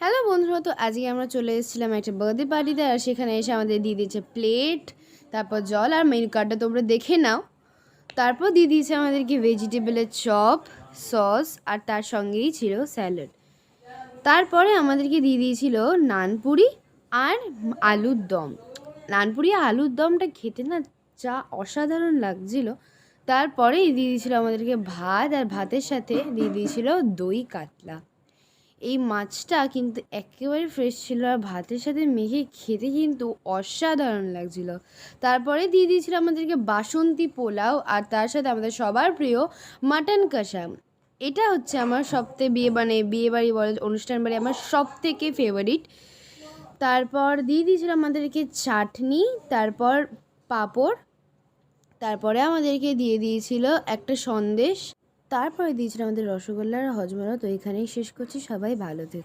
Hello বন্ধুরা, তো আজকে আমরা চলে এসেছিলাম একটা বার্থডে পার্টিতে। আর সেখানে এসে আমাদের দিয়ে দিয়েছে প্লেট, তারপর জল, আর মেনু কার্ডটা তোমরা দেখে নাও। তারপর দিয়ে দিয়েছে আমাদেরকে ভেজিটেবলের চপ, সস, আর তার সঙ্গেই ছিল স্যালাড। তারপরে আমাদেরকে দিয়ে দিয়েছিল নানপুরি আর আলুর দম। নানপুরি আর আলুর দমটা খেতে না যা অসাধারণ লাগছিল। তারপরে দিয়ে দিয়েছিল আমাদেরকে ভাত, আর ভাতের সাথে দিয়ে দিয়েছিল দই কাতলা। এই মাছটা কিন্তু একেবারে ফ্রেশ ছিল, আর ভাতের সাথে মেখে খেতে কিন্তু অসাধারণ লাগছিল। তারপরে দিয়ে দিয়েছিল আমাদেরকে বাসন্তী পোলাও, আর তার সাথে আমাদের সবার প্রিয় মাটন কষা। এটা হচ্ছে আমার সবথেকে বিয়েবাড়ি বলে অনুষ্ঠান বাড়ি আমার সবথেকে ফেভারিট। তারপর দিয়ে দিয়েছিল আমাদেরকে চাটনি, তারপর পাঁপড়, তারপরে আমাদেরকে দিয়ে দিয়েছিল একটা সন্দেশ, তারপরে দিয়েছিল আমাদের রসগোল্লা আর হজমোলা। তো এখানেই শেষ করছি, সবাই ভালো থেকো।